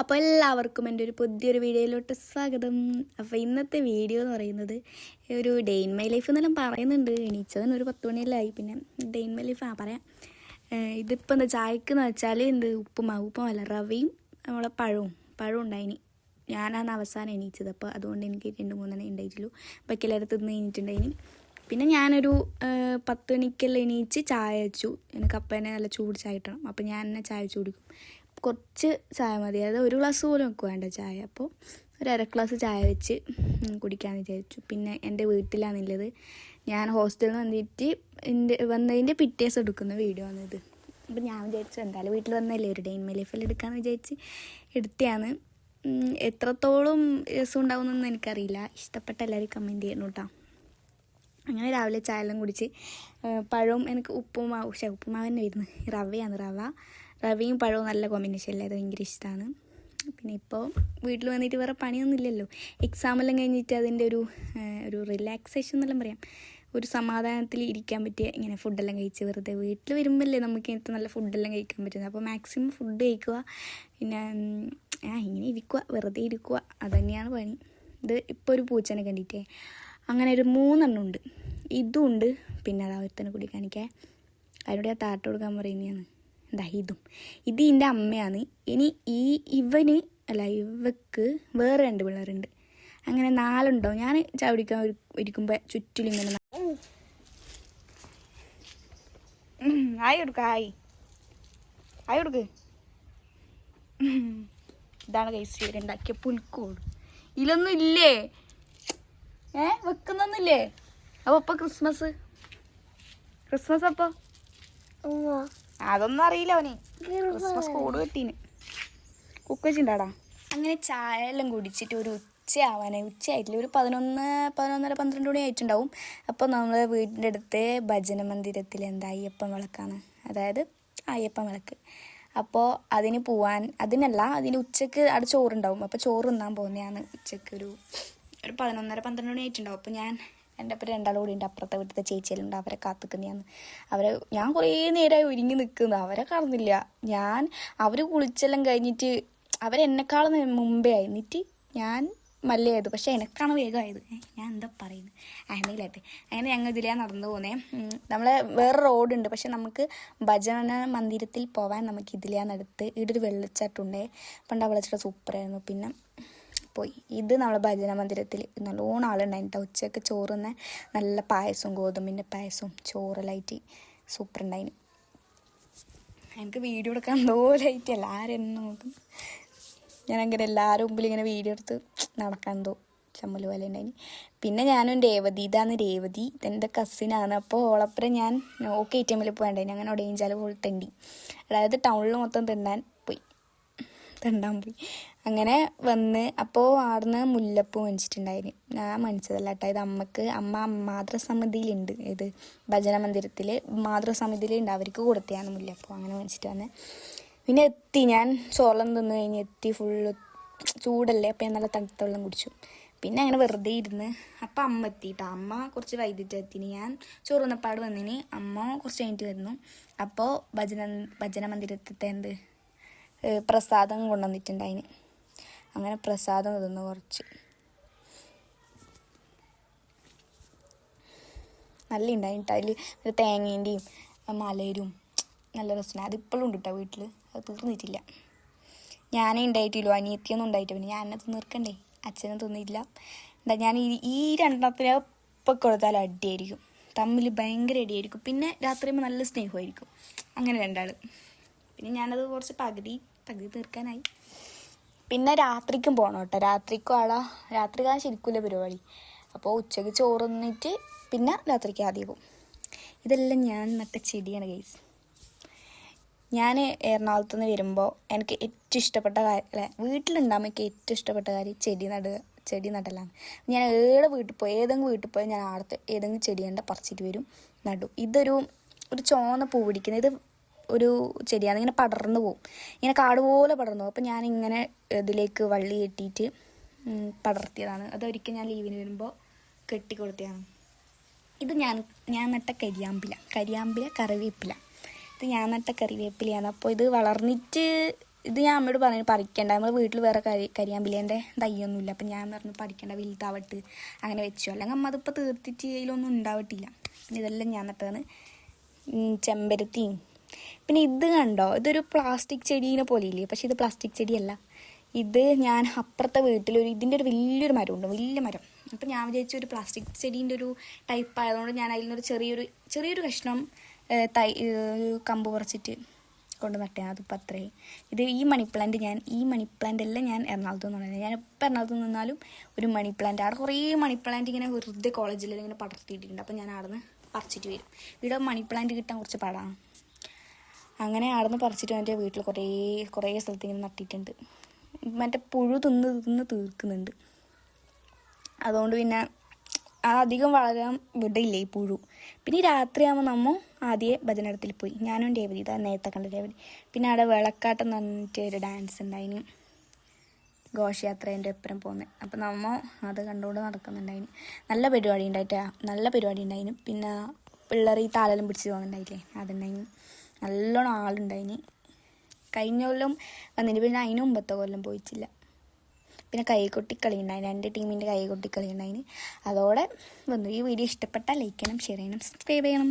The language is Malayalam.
അപ്പോൾ എല്ലാവർക്കും എൻ്റെ ഒരു പുതിയൊരു വീഡിയോയിലോട്ട് സ്വാഗതം. അപ്പോൾ ഇന്നത്തെ വീഡിയോ എന്ന് പറയുന്നത് ഒരു ഡേ ഇൻ മൈ ലൈഫ് എന്നെല്ലാം പറയുന്നുണ്ട്. എണീച്ചതിന് ഒരു 10 മണിയെല്ലാം ആയി. പിന്നെ ഡേ ഇൻ മൈ ലൈഫ് പറയാം. ഇതിപ്പോൾ എന്താ ചായക്കെന്ന് വെച്ചാൽ ഉപ്പുമല്ല റവയും നമ്മളെ പഴവും ഉണ്ടായിനി. ഞാനാണ് അവസാനം എണീച്ചത്. അപ്പോൾ അതുകൊണ്ട് എനിക്ക് 2-3 ഉണ്ടായിട്ടുള്ളൂ. ബാക്കി എല്ലാവരും തിന്ന് കഴിഞ്ഞിട്ടുണ്ടായിനി. പിന്നെ ഞാനൊരു 10 മണിക്കെല്ലാം എണീച്ച് ചായ വെച്ചു. എനിക്ക് അപ്പം തന്നെ നല്ല ചൂട് ചായ കിട്ടണം. അപ്പോൾ ഞാൻ തന്നെ ചായ വെച്ച് കുടിക്കും. കുറച്ച് ചായ മതി, അതായത് ഒരു ഗ്ലാസ് പോലും നമുക്ക് വേണ്ട ചായ. അപ്പോൾ ഒരു 1/2 ഗ്ലാസ് ചായ വെച്ച് കുടിക്കാമെന്ന് വിചാരിച്ചു. പിന്നെ എൻ്റെ വീട്ടിലാണുള്ളത്. ഞാൻ ഹോസ്റ്റലിൽ വന്നിട്ട് വന്നതിൻ്റെ പിറ്റേസ് എടുക്കുന്ന വീഡിയോ ആണിത്. അപ്പോൾ ഞാൻ വിചാരിച്ചു എന്തായാലും വീട്ടിൽ വന്നല്ലേ ഒരു ഡേ ഇൻ മൈ ലൈഫിൽ എടുക്കാമെന്ന് വിചാരിച്ച് എടുത്തതാണ്. എത്രത്തോളം രസം ഉണ്ടാവുമെന്നൊന്നും എനിക്കറിയില്ല. ഇഷ്ടപ്പെട്ട എല്ലാവരും കമൻറ്റ് ചെയ്യണം കേട്ടോ. അങ്ങനെ രാവിലെ ചായ എല്ലാം കുടിച്ച് പഴവും എനിക്ക് ഉപ്പുമാവ് തന്നെ വരുന്നു. റവയും പഴവും നല്ല കോമ്പിനേഷൻ അല്ലേ, അത് ഭയങ്കര ഇഷ്ടമാണ്. പിന്നെ ഇപ്പോൾ വീട്ടിൽ വന്നിട്ട് വേറെ പണിയൊന്നും ഇല്ലല്ലോ. എക്സാമെല്ലാം കഴിഞ്ഞിട്ട് അതിൻ്റെ ഒരു റിലാക്സേഷൻ എന്നെല്ലാം പറയാം, ഒരു സമാധാനത്തിൽ ഇരിക്കാൻ പറ്റിയ ഇങ്ങനെ ഫുഡെല്ലാം കഴിച്ച് വെറുതെ വീട്ടിൽ വരുമ്പോഴല്ലേ നമുക്ക് ഇങ്ങനത്തെ നല്ല ഫുഡെല്ലാം കഴിക്കാൻ പറ്റുന്നത്. അപ്പോൾ മാക്സിമം ഫുഡ് കഴിക്കുക, പിന്നെ ഇങ്ങനെ ഇരിക്കുക, വെറുതെ ഇരിക്കുക, അതുതന്നെയാണ് പണി. ഇത് ഇപ്പോൾ ഒരു പൂച്ചനെ കണ്ടിട്ടേ അങ്ങനെ ഒരു 3 എണ്ണം ഉണ്ട്. ഇതും ഉണ്ട്. പിന്നെ അത് ഒരുത്തനെ കൂടി കാണിക്കാൻ അതിനോട് ഞാൻ താട്ട് കൊടുക്കാൻ പറയുന്നതാണ്. ഇത് ഇതിൻ്റെ അമ്മയാണ്. ഇനി ഇവക്ക് വേറെ 2 പിള്ളേരുണ്ട്. അങ്ങനെ 4 ഉണ്ടാവും. ഞാൻ ചവിടിക്കാൻ ഇരിക്കുമ്പോൾ ചുറ്റിലും ഇങ്ങനെ ആയി കൊടുക്ക്. ഇതാണ് കൈസ് ഇവരുണ്ടാക്കിയ പുൽക്കോട്. ഇതിലൊന്നും ഇല്ലേ, വെക്കുന്നൊന്നുമില്ലേ? അപ്പോൾ ഇപ്പോൾ ക്രിസ്മസ് അപ്പോൾ അതൊന്നും അറിയില്ല അവന്. ക്രിസ്മസ് കോഡ് കെട്ടീന് കുക്ക് വെച്ചിട്ടുണ്ടാടാ. അങ്ങനെ ചായ എല്ലാം കുടിച്ചിട്ട് ഒരു ഉച്ചയായിട്ടില്ല, ഒരു 11:30-12 മണി ആയിട്ടുണ്ടാവും. അപ്പോൾ നമ്മൾ വീടിൻ്റെ അടുത്ത് ഭജന മന്ദിരത്തിൽ അയ്യപ്പൻ വിളക്കാണ്, അതായത് അയ്യപ്പൻ വിളക്ക്. അപ്പോൾ അതിന് അതിന് ഉച്ചക്ക് അവിടെ ചോറുണ്ടാവും. അപ്പോൾ ചോറ് തിന്നാൻ പോകുന്നതാണ്. ഉച്ചക്ക് ഒരു 11:30-12 മണി ആയിട്ടുണ്ടാവും. അപ്പോൾ എൻ്റെ അപ്പം 2 ആളും കൂടി ഉണ്ട്. അപ്പുറത്തെ വീട്ടിലത്തെ ചേച്ചിയെല്ലാം അവരെ കാത്തുക്കുന്നതാണ്. ഞാൻ കുറേ നേരമായി ഒരുങ്ങി നിൽക്കുന്നത്, അവരെ കാണുന്നില്ല. അവർ കുളിച്ചെല്ലാം കഴിഞ്ഞിട്ട് അവരെന്നെക്കാളും മുമ്പേ ആയി. എന്നിട്ട് ഞാൻ മല്ലയായത്, പക്ഷേ എനക്കാണ് വേഗമായത്. ഞാൻ എന്താ പറയുന്നത്, എന്തെങ്കിലായിട്ട്. അങ്ങനെ ഞങ്ങൾ ഇതിലാണ് നടന്നു പോകുന്നത്. നമ്മളെ വേറെ റോഡുണ്ട്, പക്ഷെ നമുക്ക് ഭജന മന്ദിരത്തിൽ പോകാൻ നമുക്ക് ഇതിലാന്നടുത്ത്. ഇവിടെ ഒരു വെള്ളച്ചാട്ടമുണ്ട്. പണ്ട് ആ വെള്ളച്ചാട്ടം സൂപ്പറായിരുന്നു. പിന്നെ പോയി ഇത് നമ്മളെ ഭജന മന്ദിരത്തിൽ നല്ലോണം ആളുണ്ടായിട്ടോ. ഉച്ചയ്ക്ക് ചോറുന്ന നല്ല പായസവും, ഗോതമ്പിൻ്റെ പായസവും ചോറലായിട്ട് സൂപ്പർ ഉണ്ടായിന്. എനിക്ക് വീഡിയോ എടുക്കാൻ എന്തോലായിട്ട് എല്ലാവരും നോക്കും. ഞാനങ്ങനെ എല്ലാവരും മുമ്പിൽ ഇങ്ങനെ വീഡിയോ എടുത്ത് നടക്കാൻ ചമ്മൽ പോലെ ഉണ്ടായിന്. പിന്നെ ഞാനും ഇതാണ് രേവതി, ഇതെൻ്റെ കസിനാണ്. അപ്പോൾ ഓളപ്പുറം ഞാൻ ഓക്കെ ATM പോകണ്ടായിന്. അങ്ങനെ ഒടയിഞ്ചാൽ പോയി തെണ്ടി, അതായത് ടൗണിൽ മൊത്തം തെണ്ടാൻ പോയി. അങ്ങനെ വന്ന് അപ്പോൾ ആടുന്ന് മുല്ലപ്പൂ മേടിച്ചിട്ടുണ്ടായിന്. ഞാൻ മേടിച്ചതല്ല കേട്ടോ, ഇത് അമ്മ മാതൃസമിതിയിലുണ്ട്. ഇത് ഭജന മന്ദിരത്തിൽ മാതൃസമിതിയിലുണ്ട്, അവർക്ക് കൊടുത്തതാണ് മുല്ലപ്പൂ. അങ്ങനെ മേടിച്ചിട്ട് വന്നേ. പിന്നെ ഞാൻ ചോളം തിന്ന് കഴിഞ്ഞ് ഫുള്ള് ചൂടല്ലേ, അപ്പോൾ ഞാൻ നല്ല തണുത്ത വെള്ളം കുടിച്ചു. പിന്നെ അങ്ങനെ വെറുതെ ഇരുന്ന് അപ്പം അമ്മ എത്തിയിട്ടോ. അമ്മ കുറച്ച് വൈകിട്ട് എത്തിന്. ഞാൻ ചോറ് വന്നപ്പാട് വന്നിന്, അമ്മ കുറച്ച് കഴിഞ്ഞിട്ട് വരുന്നു. അപ്പോൾ ഭജന മന്ദിരത്തെ പ്രസാദം കൊണ്ടുവന്നിട്ടുണ്ടായിന്. അങ്ങനെ പ്രസാദം തിന്നു കുറച്ച്. നല്ല ഉണ്ടായിട്ടോ. അതിൽ തേങ്ങേൻ്റെയും മലരും നല്ല രസമാണ്. അതിപ്പോഴും ഉണ്ട് കേട്ടോ വീട്ടിൽ, അത് തീർന്നിട്ടില്ല. ഞാനേ ഉണ്ടായിട്ടില്ലോ, അനിയത്തിയൊന്നും ഉണ്ടായിട്ടില്ല. പിന്നെ ഞാൻ തീർക്കണ്ടേ, അച്ഛനും തിന്നില്ല. ഞാൻ ഈ 2 ഇപ്പം കൊടുത്താൽ അടിയായിരിക്കും, തമ്മിൽ ഭയങ്കര അടിയായിരിക്കും. പിന്നെ രാത്രിയാകുമ്പോൾ നല്ല സ്നേഹമായിരിക്കും. അങ്ങനെ 2 ആൾ. പിന്നെ ഞാനത് കുറച്ച് പകുതി തീർക്കാനായി. പിന്നെ രാത്രിക്കും പോകണം കേട്ടോ. രാത്രിക്കാണ് ശരിക്കില്ല പരിപാടി. അപ്പോൾ ഉച്ചയ്ക്ക് ചോറ് തിന്നിട്ട് പിന്നെ രാത്രിക്ക് ആദ്യം പോകും. ഇതെല്ലാം ഞാൻ നട്ട ചെടിയാണ് ഗൈസ്. ഞാൻ എറണാകുളത്ത് നിന്ന് വരുമ്പോൾ എനിക്ക് ഏറ്റവും ഇഷ്ടപ്പെട്ട കാര്യം, വീട്ടിലുണ്ടാകുമ്പോൾ എനിക്ക് ഏറ്റവും ഇഷ്ടപ്പെട്ട കാര്യം ചെടി നടലാണ്. ഞാൻ ഏതെങ്കിലും വീട്ടിൽ പോയി ഞാൻ അവിടുത്തെ ഏതെങ്കിലും ചെടി കണ്ട പറിച്ചിട്ട് വരും, നടും. ഇതൊരു ചുവന്ന പൂ പിടിക്കുന്നത്, ഇത് ഒരു ചെടിയാണ്. ഇങ്ങനെ പടർന്നു പോവും, ഇങ്ങനെ കാട് പോലെ പടർന്നു പോകും. അപ്പോൾ ഞാനിങ്ങനെ ഇതിലേക്ക് വള്ളി കെട്ടിയിട്ട് പടർത്തിയതാണ്. അതൊരിക്കൽ ഞാൻ ലീവിന് വരുമ്പോൾ കെട്ടിക്കൊടുത്തതാണ്. ഇത് ഞാൻ നട്ട കറിവേപ്പില. ഇത് ഞാൻ നട്ട കറിവേപ്പിലയാണ്. അപ്പോൾ ഇത് വളർന്നിട്ട് ഇത് ഞാൻ അമ്മയോട് പറഞ്ഞു പറിക്കണ്ട, നമ്മൾ വീട്ടിൽ വേറെ കരിയാമ്പിലേൻ്റെ തയ്യൊന്നുമില്ല. അപ്പം ഞാൻ പറഞ്ഞു പറിക്കണ്ട, വലുതാവട്ട് അങ്ങനെ വെച്ചു. അല്ലെങ്കിൽ അമ്മ അതിപ്പോൾ തീർത്തിട്ട് ഇതിലൊന്നും ഉണ്ടാവട്ടില്ല. പിന്നെ ഇതെല്ലാം ഞാൻ നട്ടതാണ്, ചെമ്പരത്തിയും. പിന്നെ ഇത് കണ്ടോ, ഇതൊരു പ്ലാസ്റ്റിക് ചെടീനെ പോലെ ഇല്ലേ, പക്ഷേ ഇത് പ്ലാസ്റ്റിക് ചെടിയല്ല. ഇത് ഞാൻ അപ്പുറത്തെ വീട്ടിലൊരു ഇതിൻ്റെ ഒരു വലിയൊരു മരമുണ്ട്, വലിയ മരം. അപ്പം ഞാൻ വിചാരിച്ചു ഒരു പ്ലാസ്റ്റിക് ചെടീൻ്റെ ഒരു ടൈപ്പ് ആയതുകൊണ്ട് ഞാൻ അതിൽ നിന്നൊരു ചെറിയൊരു കഷ്ണം കമ്പ് പറിച്ചിട്ട് കൊണ്ട് നട്ടേ. അതിപ്പോൾ അത്രയും. ഇത് ഈ മണി പ്ലാന്റ് എല്ലാം ഞാൻ എറണാകുളത്ത് നിന്നാണ്. ഞാൻ ഇപ്പോൾ എറണാകുളത്ത് നിന്നാലും ഒരു മണി പ്ലാന്റ്, അവിടെ കുറേ മണി പ്ലാന്റ് ഇങ്ങനെ വെറുതെ കോളേജിൽ ഇങ്ങനെ പടർത്തിയിട്ടുണ്ട്. അപ്പം ഞാൻ അവിടെ നിന്ന് പറിച്ചിട്ട് വരും. ഇവിടെ മണി പ്ലാന്റ് കിട്ടാൻ കുറച്ച് പാടാണ്. അങ്ങനെ അവിടെ നിന്ന് പറിച്ചിട്ട് എൻ്റെ വീട്ടിൽ കുറേ സ്ഥലത്ത് ഇങ്ങനെ നട്ടിട്ടുണ്ട്. മറ്റേ പുഴു തിന്ന് തീർക്കുന്നുണ്ട്. അതുകൊണ്ട് പിന്നെ അധികം വളരാൻ വിടയില്ലേ ഈ പുഴു. പിന്നെ രാത്രിയാകുമ്പോൾ നമ്മൾ ആദ്യം ഭജനടത്തിൽ പോയി, ഞാനും രേവതി, ഇതാ നേരത്തെ കണ്ട രേവതി. പിന്നെ അവിടെ വിളക്കാട്ടം എന്ന് പറഞ്ഞിട്ട് ഒരു ഡാൻസ് ഉണ്ടായിന്, ഘോഷയാത്രേൻ്റെ ഒപ്പം പോകുന്നത്. അപ്പം നമ്മൾ അത് കണ്ടുകൊണ്ട് നടക്കുന്നുണ്ടായിന്. നല്ല പരിപാടി ഉണ്ടായിന്. പിന്നെ പിള്ളേർ ഈ താലെല്ലാം പിടിച്ച് പോകുന്നുണ്ടായില്ലേ, അതുണ്ടായിന്. നല്ലോണം ആളുണ്ടായിന്. കഴിഞ്ഞ കൊല്ലം വന്നിട്ട്, പിന്നെ അതിന് മുമ്പത്തെ കൊല്ലം പോയിട്ടില്ല. പിന്നെ കൈകൊട്ടിക്കളി ഉണ്ടായിന്, 2 ടീമിൻ്റെ കൈകൊട്ടിക്കളി ഉണ്ടായിന്. അതോടെ വന്നു. ഈ വീഡിയോ ഇഷ്ടപ്പെട്ടാൽ ലൈക്ക് ചെയ്യണം, ഷെയർ ചെയ്യണം, സബ്സ്ക്രൈബ് ചെയ്യണം.